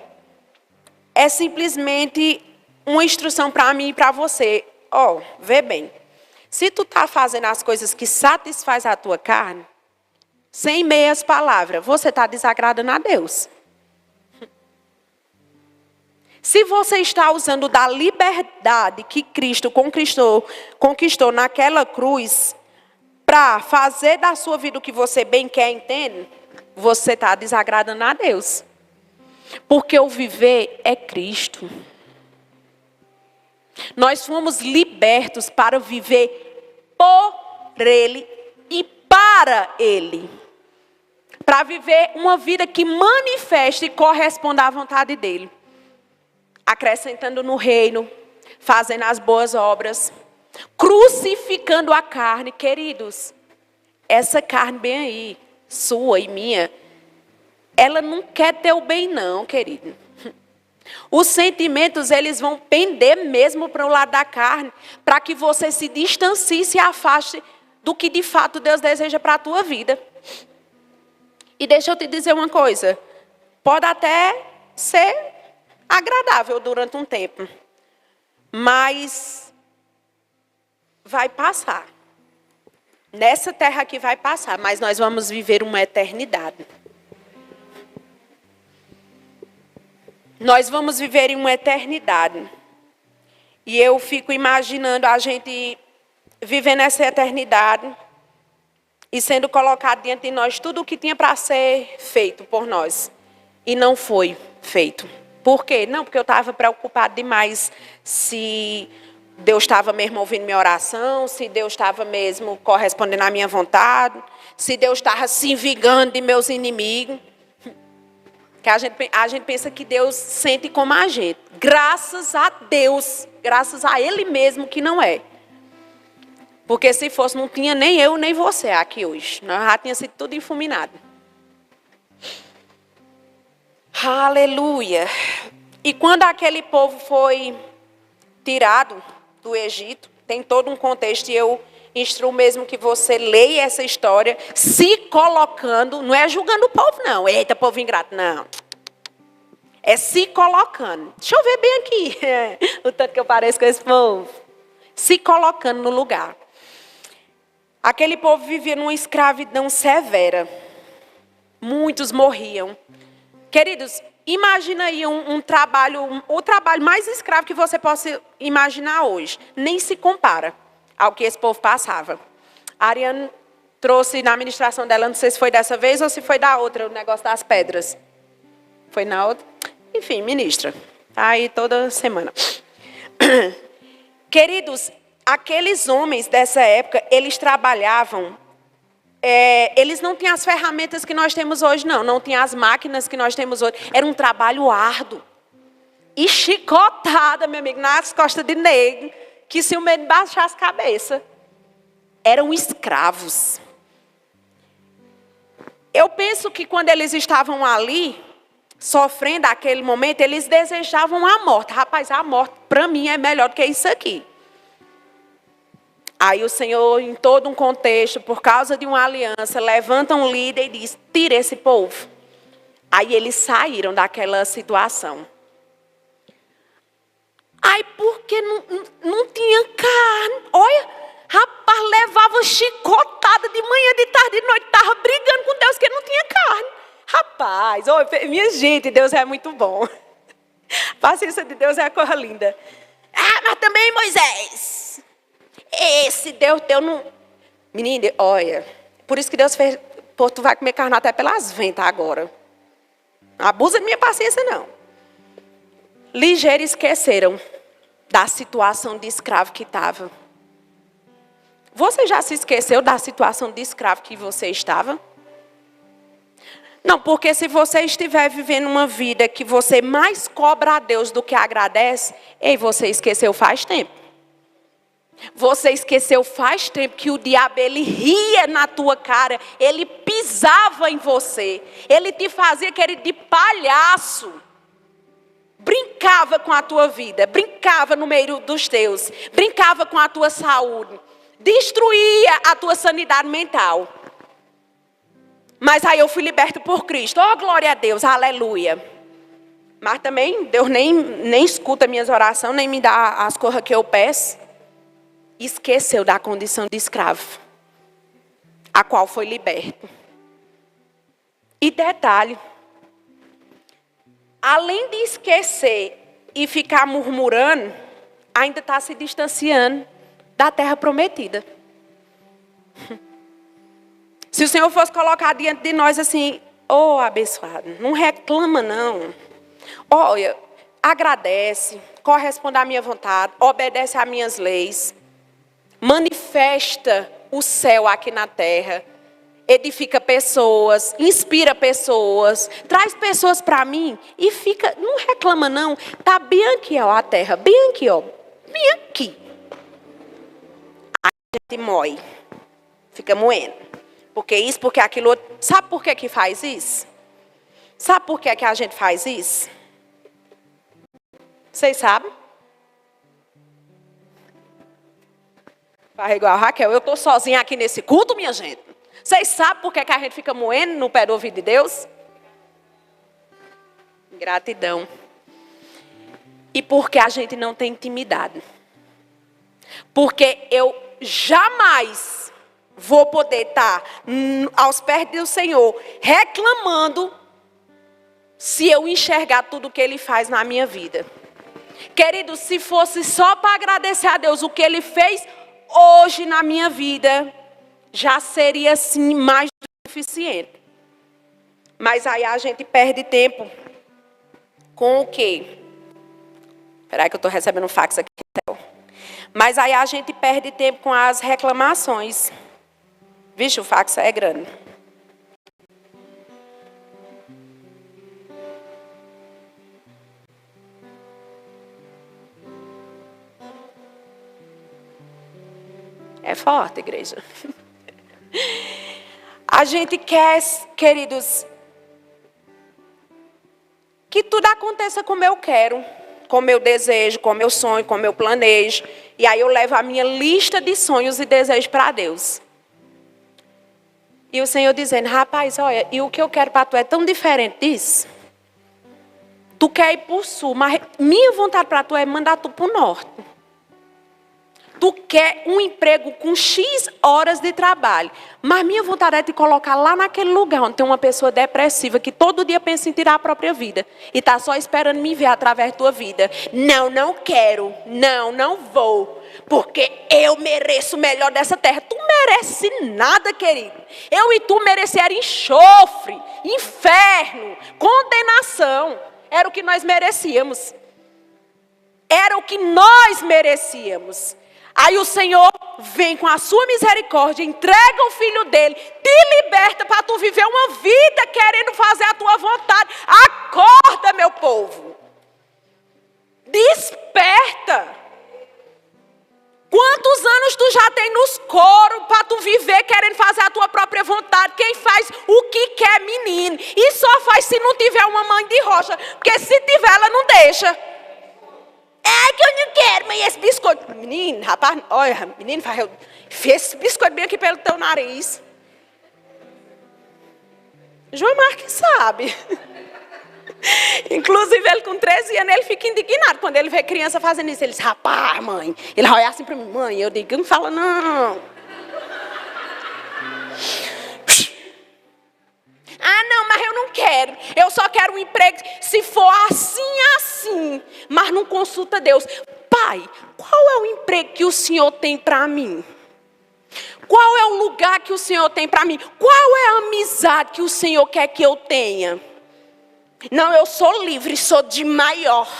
é simplesmente uma instrução para mim e para você. Vê bem, se tu está fazendo as coisas que satisfaz a tua carne, sem meias palavras, você está desagradando a Deus. Se você está usando da liberdade que Cristo conquistou naquela cruz, para fazer da sua vida o que você bem quer, entende? Você está desagradando a Deus. Porque o viver é Cristo. Nós fomos libertos para viver por Ele e para Ele. Para viver uma vida que manifeste e corresponda à vontade dEle. Acrescentando no reino, fazendo as boas obras, crucificando a carne. Queridos, essa carne bem aí, sua e minha, ela não quer teu bem não, querido. Os sentimentos, eles vão pender mesmo para o lado da carne, para que você se distancie, se afaste do que de fato Deus deseja para a tua vida. E deixa eu te dizer uma coisa, pode até ser agradável durante um tempo, mas vai passar. Nessa terra aqui vai passar, mas nós vamos viver uma eternidade. Nós vamos viver em uma eternidade. E eu fico imaginando a gente vivendo essa eternidade e sendo colocado diante de nós tudo o que tinha para ser feito por nós. E não foi feito. Por quê? Não, porque eu estava preocupado demais se Deus estava mesmo ouvindo minha oração, se Deus estava mesmo correspondendo à minha vontade, se Deus estava se vingando de meus inimigos. Que a gente pensa que Deus sente como a gente. Graças a Deus, graças a Ele mesmo que não é. Porque se fosse, não tinha nem eu, nem você aqui hoje. Nós já tinha sido tudo enfuminado. Aleluia. E quando aquele povo foi tirado do Egito, tem todo um contexto, e eu instruo mesmo que você leia essa história, se colocando, não é julgando o povo não, eita povo ingrato, não. É se colocando. Deixa eu ver bem aqui, o tanto que eu pareço com esse povo. Se colocando no lugar. Aquele povo vivia numa escravidão severa. Muitos morriam. Queridos, imagina aí o trabalho mais escravo que você possa imaginar hoje. Nem se compara ao que esse povo passava. A Ariane trouxe na administração dela, não sei se foi dessa vez ou se foi da outra, o negócio das pedras. Foi na outra? Enfim, ministra. Está aí toda semana. Queridos, aqueles homens dessa época, eles trabalhavam, eles não tinham as ferramentas que nós temos hoje, não. Não tinham as máquinas que nós temos hoje. Era um trabalho árduo. E chicotada, meu amigo, nas costas de negro, que se o medo baixasse a cabeça. Eram escravos. Eu penso que quando eles estavam ali, sofrendo aquele momento, eles desejavam a morte. Rapaz, a morte para mim é melhor do que isso aqui. Aí o Senhor, em todo um contexto, por causa de uma aliança, levanta um líder e diz, tira esse povo. Aí eles saíram daquela situação. Aí porque não tinha carne. Olha, rapaz, levava chicotada de manhã, de tarde, de noite, estava brigando com Deus que não tinha carne. Rapaz, minha gente, Deus é muito bom. A paciência de Deus é a coisa linda. Ah, mas também Moisés. Esse Deus teu não... Menina, olha, por isso que Deus fez... Pô, tu vai comer carne até pelas ventas agora. Não abusa de minha paciência, não. Ligeiro esqueceram da situação de escravo que estava. Você já se esqueceu da situação de escravo que você estava? Não, porque se você estiver vivendo uma vida que você mais cobra a Deus do que agradece, ei, você esqueceu faz tempo. Você esqueceu faz tempo que o diabo, ele ria na tua cara, ele pisava em você, ele te fazia, querido, de palhaço. Brincava com a tua vida, brincava no meio dos teus, brincava com a tua saúde, destruía a tua sanidade mental. Mas aí eu fui liberto por Cristo. Oh, glória a Deus, aleluia. Mas também Deus nem escuta minhas orações, nem me dá as coisas que eu peço. Esqueceu da condição de escravo, a qual foi liberto. E detalhe, além de esquecer e ficar murmurando, ainda está se distanciando da terra prometida. Se o Senhor fosse colocar diante de nós assim, oh abençoado, não reclama não. Olha, agradece, corresponde à minha vontade, obedece às minhas leis. Manifesta o céu aqui na terra. Edifica pessoas, inspira pessoas, traz pessoas para mim e fica, não reclama não. Tá bem aqui, ó, a terra, bem aqui, ó, bem aqui. Aí a gente moe, fica moendo. Porque isso, porque aquilo outro. Sabe por que faz isso? Sabe por que a gente faz isso? Vocês sabem? Faz igual a Raquel. Eu estou sozinha aqui nesse culto, minha gente. Vocês sabem por que a gente fica moendo no pé do ouvido de Deus? Gratidão. E porque a gente não tem intimidade. Porque eu jamais vou poder estar aos pés do Senhor reclamando se eu enxergar tudo que Ele faz na minha vida. Querido, se fosse só para agradecer a Deus o que Ele fez hoje na minha vida, já seria sim mais do que suficiente. Mas aí a gente perde tempo com o quê? Espera aí que eu estou recebendo um fax aqui. Mas aí a gente perde tempo com as reclamações. Vixe, o fax é grande. É forte, igreja. A gente quer, queridos, que tudo aconteça como eu quero, como eu desejo, como eu sonho, como eu planejo. E aí eu levo a minha lista de sonhos e desejos para Deus. E o Senhor dizendo, rapaz, olha, e o que eu quero para tu é tão diferente disso. Tu quer ir para o sul, mas minha vontade para tu é mandar tu para o norte. Tu quer um emprego com X horas de trabalho. Mas minha vontade é te colocar lá naquele lugar onde tem uma pessoa depressiva que todo dia pensa em tirar a própria vida. E está só esperando me ver através da tua vida. Não, não quero. Não, não vou. Porque eu mereço o melhor dessa terra. Tu merece nada, querido. Eu e tu merecer enxofre, inferno, condenação. Era o que nós merecíamos. Era o que nós merecíamos. Aí o Senhor vem com a sua misericórdia, entrega o Filho dele, te liberta para tu viver uma vida querendo fazer a tua vontade. Acorda, meu povo. Desperta. Quantos anos tu já tem nos coros para tu viver querendo fazer a tua própria vontade? Quem faz o que quer, menino. E só faz se não tiver uma mãe de rocha. Porque se tiver, ela não deixa. É que eu não quero, mas esse biscoito. Menino, rapaz, olha, menino, fez esse biscoito bem aqui pelo teu nariz. João Marques sabe. Inclusive, ele com 13 anos, ele fica indignado. Quando ele vê criança fazendo isso, ele diz, rapaz, mãe. Ele vai olhar assim para mim, mãe. Eu digo, não fala não. Ah, não, mas eu não quero. Eu só quero um emprego se for assim. Mas não consulta Deus. Pai, qual é o emprego que o Senhor tem para mim? Qual é o lugar que o Senhor tem para mim? Qual é a amizade que o Senhor quer que eu tenha? Não, eu sou livre, sou de maior.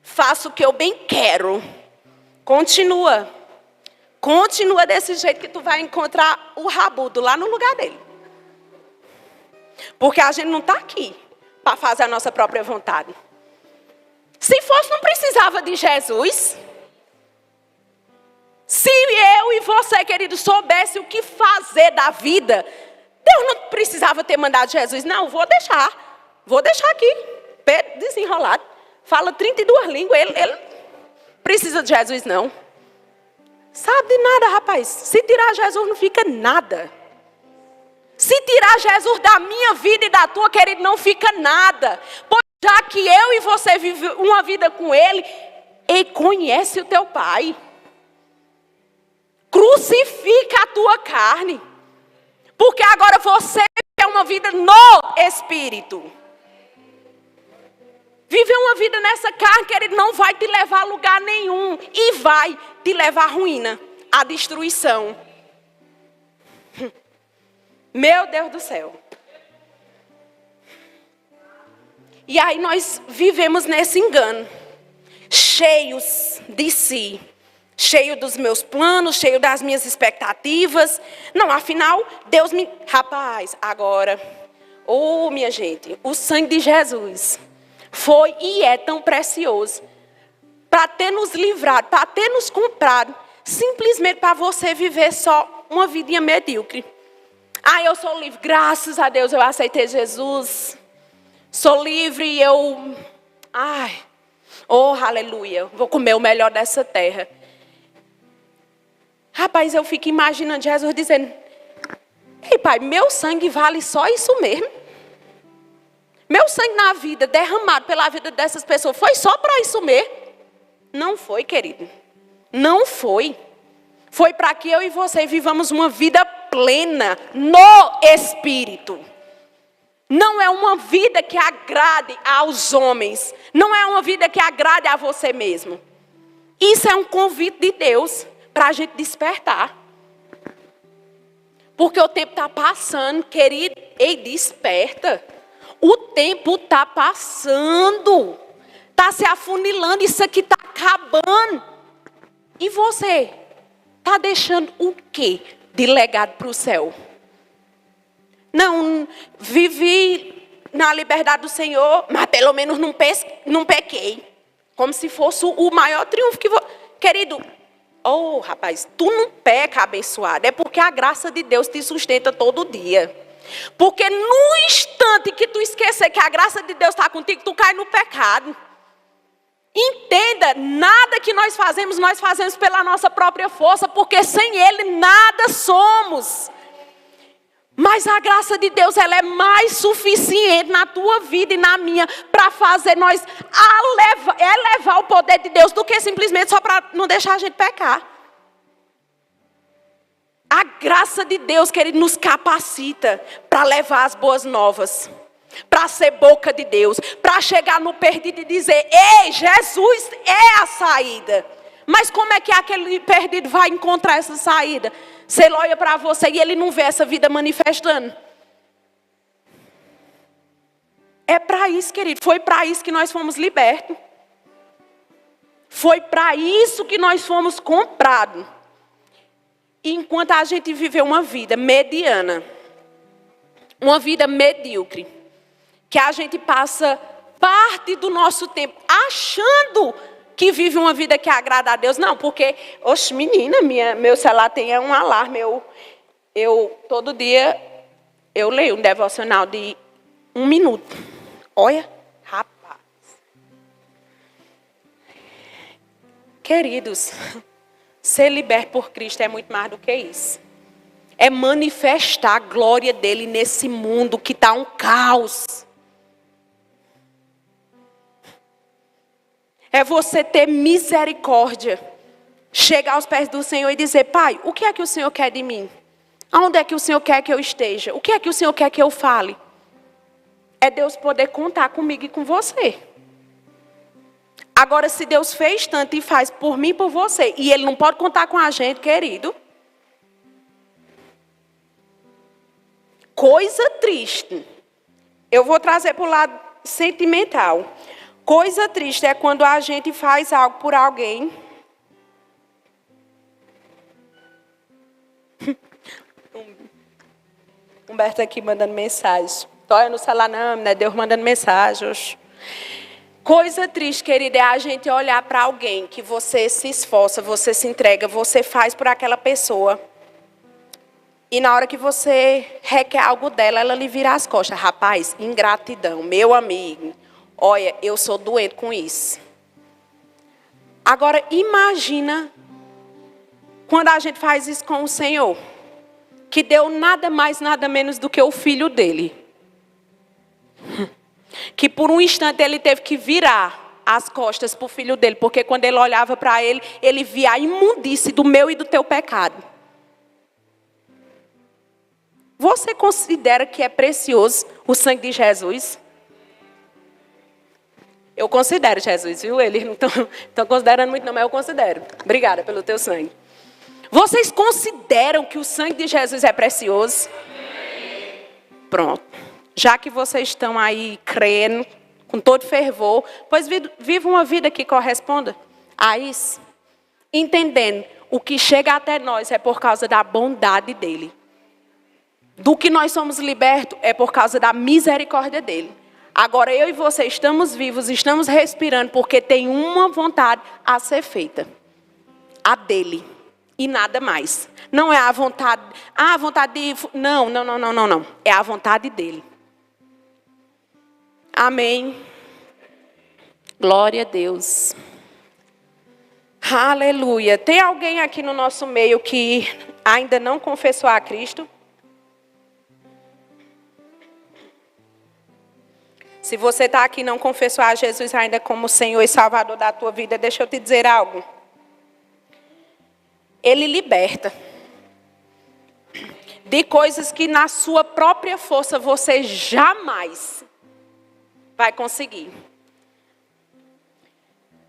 Faço o que eu bem quero. Continua. Continua desse jeito que tu vai encontrar o rabudo lá no lugar dele. Porque a gente não está aqui para fazer a nossa própria vontade. Se fosse, não precisava de Jesus. Se eu e você, querido, soubesse o que fazer da vida, Deus não precisava ter mandado Jesus. Não, vou deixar aqui. Pedro desenrolado. Fala 32 línguas. Ele precisa de Jesus, não. Sabe de nada, rapaz. Se tirar Jesus, não fica nada. Se tirar Jesus da minha vida e da tua, querido, não fica nada. Pois já que eu e você vivem uma vida com Ele, Ele conhece o teu Pai. Crucifica a tua carne. Porque agora você é uma vida no Espírito. Viver uma vida nessa carne, querido, não vai te levar a lugar nenhum. E vai te levar à ruína, à destruição. Meu Deus do céu. E aí nós vivemos nesse engano. Cheios de si. Cheio dos meus planos, cheio das minhas expectativas. Não, afinal, Deus me... Rapaz, agora... minha gente, o sangue de Jesus foi e é tão precioso. Para ter nos livrado, para ter nos comprado. Simplesmente para você viver só uma vidinha medíocre. Eu sou livre, graças a Deus eu aceitei Jesus. Sou livre e eu... aleluia, vou comer o melhor dessa terra. Rapaz, eu fico imaginando Jesus dizendo: ei, Pai, meu sangue vale só isso mesmo? Meu sangue na vida, derramado pela vida dessas pessoas, foi só para isso mesmo? Não foi, querido. Não foi. Foi para que eu e você vivamos uma vida plena no Espírito. Não é uma vida que agrade aos homens. Não é uma vida que agrade a você mesmo. Isso é um convite de Deus para a gente despertar. Porque o tempo está passando, querido. Ei, desperta. O tempo está passando. Está se afunilando. Isso aqui está acabando. E você está deixando o quê de legado para o céu? Não, vivi na liberdade do Senhor, mas pelo menos não pequei. Como se fosse o maior triunfo que... Querido, oh rapaz, tu não peca, abençoado. É porque a graça de Deus te sustenta todo dia. Porque no instante que tu esquecer que a graça de Deus está contigo, tu cai no pecado. Entenda, nada que nós fazemos pela nossa própria força, porque sem Ele nada somos. Mas a graça de Deus, ela é mais suficiente na tua vida e na minha, para fazer nós elevar o poder de Deus, do que simplesmente só para não deixar a gente pecar. A graça de Deus, querido, nos capacita para levar as boas novas. Para ser boca de Deus, para chegar no perdido e dizer: ei, Jesus é a saída. Mas como é que aquele perdido vai encontrar essa saída? Se ele olha para você e ele não vê essa vida manifestando. É para isso, querido. Foi para isso que nós fomos libertos. Foi para isso que nós fomos comprados. Enquanto a gente viveu uma vida mediana, uma vida medíocre, que a gente passa parte do nosso tempo achando que vive uma vida que agrada a Deus. Não, porque, oxe, menina, meu celular tem um alarme. Eu todo dia, eu leio um devocional de 1 minuto. Olha, rapaz. Queridos, ser liberto por Cristo é muito mais do que isso. É manifestar a glória dele nesse mundo que está um caos. É você ter misericórdia. Chegar aos pés do Senhor e dizer: Pai, o que é que o Senhor quer de mim? Aonde é que o Senhor quer que eu esteja? O que é que o Senhor quer que eu fale? É Deus poder contar comigo e com você. Agora, se Deus fez tanto e faz por mim e por você, e Ele não pode contar com a gente, querido. Coisa triste. Eu vou trazer para o lado sentimental. Coisa triste é quando a gente faz algo por alguém. Humberto aqui mandando mensagem. Olha no celular, não é Deus mandando mensagens. Coisa triste, querida, é a gente olhar para alguém que você se esforça, você se entrega, você faz por aquela pessoa. E na hora que você requer algo dela, ela lhe vira as costas. Rapaz, ingratidão, meu amigo. Olha, eu sou doente com isso. Agora, imagina quando a gente faz isso com o Senhor, que deu nada mais, nada menos do que o filho dele. Que por um instante ele teve que virar as costas para o filho dele, porque quando ele olhava para ele, ele via a imundície do meu e do teu pecado. Você considera que é precioso o sangue de Jesus? Eu considero, Jesus, viu? Eles não estão considerando muito não, mas eu considero. Obrigada pelo teu sangue. Vocês consideram que o sangue de Jesus é precioso? Pronto. Já que vocês estão aí crendo, com todo fervor, pois viva uma vida que corresponda a isso. Entendendo, o que chega até nós é por causa da bondade dele. Do que nós somos libertos é por causa da misericórdia dele. Agora eu e você estamos vivos, estamos respirando porque tem uma vontade a ser feita. A dele. E nada mais. Não é a vontade de... Não. É a vontade dele. Amém. Glória a Deus. Aleluia. Tem alguém aqui no nosso meio que ainda não confessou a Cristo? Se você está aqui e não confessou a Jesus ainda como Senhor e Salvador da tua vida, deixa eu te dizer algo. Ele liberta de coisas que na sua própria força você jamais vai conseguir.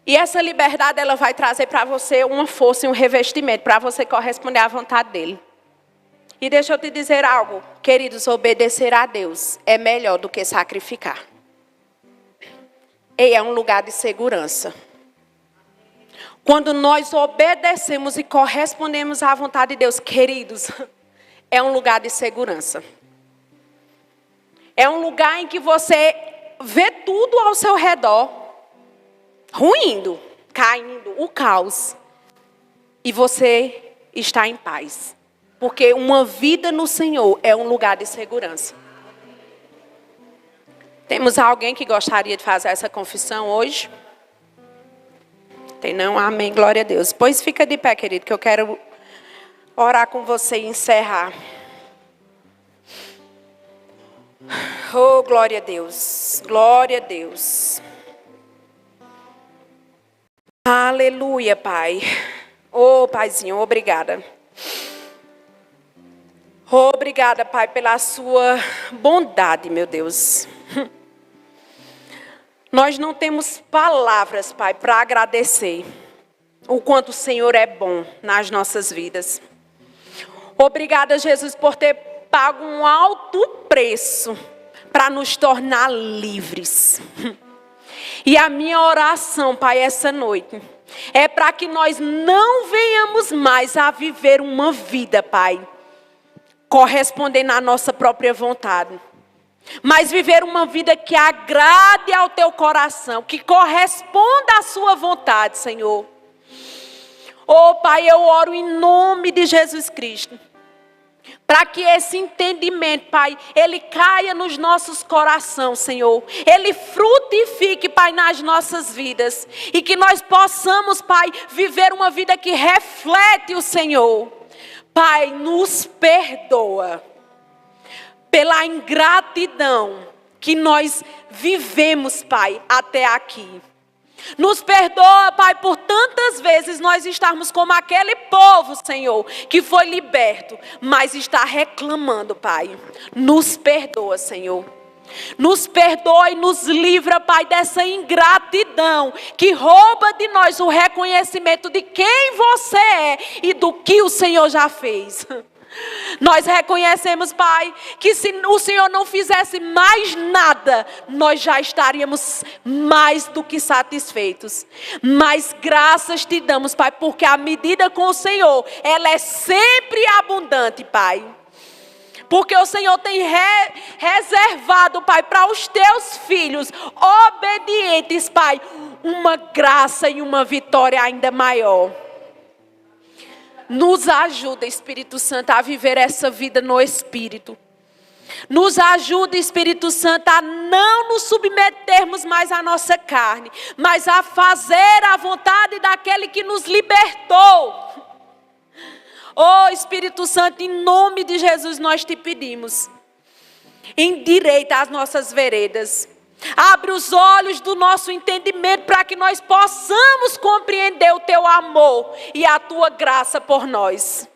E essa liberdade, ela vai trazer para você uma força e um revestimento para você corresponder à vontade dele. E deixa eu te dizer algo, queridos, obedecer a Deus é melhor do que sacrificar. E é um lugar de segurança. Quando nós obedecemos e correspondemos à vontade de Deus, queridos, é um lugar de segurança. É um lugar em que você vê tudo ao seu redor ruindo, caindo, o caos. E você está em paz. Porque uma vida no Senhor é um lugar de segurança. Temos alguém que gostaria de fazer essa confissão hoje? Tem não? Amém, glória a Deus. Pois fica de pé, querido, que eu quero orar com você e encerrar. Oh, glória a Deus, glória a Deus. Aleluia, Pai. Oh, Paizinho, obrigada. Obrigada, Pai, pela sua bondade, meu Deus. Nós não temos palavras, Pai, para agradecer o quanto o Senhor é bom nas nossas vidas. Obrigada, Jesus, por ter pago um alto preço para nos tornar livres. E a minha oração, Pai, essa noite, é para que nós não venhamos mais a viver uma vida, Pai, correspondendo à nossa própria vontade. Mas viver uma vida que agrade ao teu coração, que corresponda à sua vontade, Senhor. Oh, Pai, eu oro em nome de Jesus Cristo. Para que esse entendimento, Pai, ele caia nos nossos corações, Senhor. Ele frutifique, Pai, nas nossas vidas. E que nós possamos, Pai, viver uma vida que reflete o Senhor. Pai, nos perdoa pela ingratidão que nós vivemos, Pai, até aqui. Nos perdoa, Pai, por tantas vezes nós estarmos como aquele povo, Senhor, que foi liberto, mas está reclamando, Pai. Nos perdoa, Senhor. Nos perdoa e nos livra, Pai, dessa ingratidão que rouba de nós o reconhecimento de quem você é e do que o Senhor já fez. Nós reconhecemos, Pai, que se o Senhor não fizesse mais nada, nós já estaríamos mais do que satisfeitos. Mas graças te damos, Pai, porque a medida com o Senhor, ela é sempre abundante, Pai. Porque o Senhor tem reservado, Pai, para os teus filhos obedientes, Pai, uma graça e uma vitória ainda maior. Nos ajuda, Espírito Santo, a viver essa vida no Espírito. Nos ajuda, Espírito Santo, a não nos submetermos mais à nossa carne, mas a fazer a vontade daquele que nos libertou. Oh, Espírito Santo, em nome de Jesus nós te pedimos. Endireita as nossas veredas. Abre os olhos do nosso entendimento para que nós possamos compreender o teu amor e a tua graça por nós.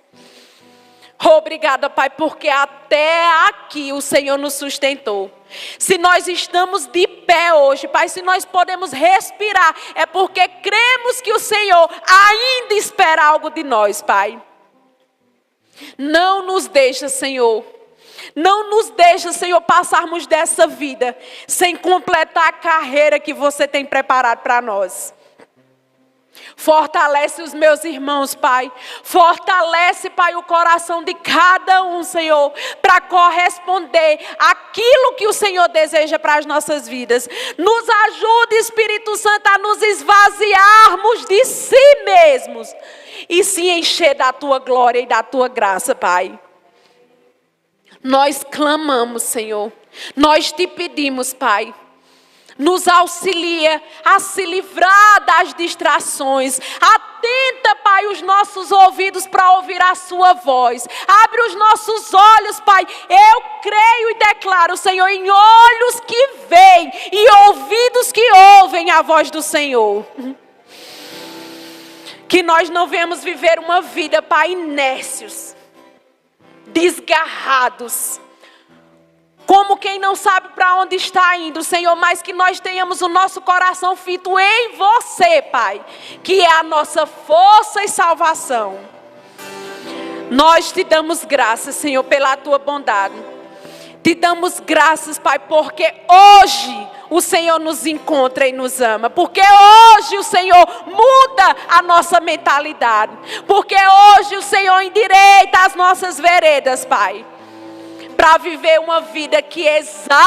Obrigada, Pai, porque até aqui o Senhor nos sustentou. Se nós estamos de pé hoje, Pai, se nós podemos respirar, é porque cremos que o Senhor ainda espera algo de nós, Pai. Não nos deixa, Senhor. Não nos deixa, Senhor, passarmos dessa vida sem completar a carreira que você tem preparado para nós. Fortalece os meus irmãos, Pai. Fortalece, Pai, o coração de cada um, Senhor, para corresponder àquilo que o Senhor deseja para as nossas vidas. Nos ajude, Espírito Santo, a nos esvaziarmos de si mesmos e se encher da tua glória e da tua graça, Pai. Nós clamamos, Senhor. Nós te pedimos, Pai. Nos auxilia a se livrar das distrações. Atenta, Pai, os nossos ouvidos para ouvir a sua voz. Abre os nossos olhos, Pai. Eu creio e declaro, Senhor, em olhos que veem e ouvidos que ouvem a voz do Senhor. Que nós não venhamos viver uma vida, Pai, inércios, desgarrados, como quem não sabe para onde está indo, Senhor, mas que nós tenhamos o nosso coração fito em você, Pai, que é a nossa força e salvação. Nós te damos graças, Senhor, pela tua bondade. Te damos graças, Pai, porque hoje o Senhor nos encontra e nos ama. Porque hoje o Senhor muda a nossa mentalidade. Porque hoje o Senhor endireita as nossas veredas, Pai, para viver uma vida que exalta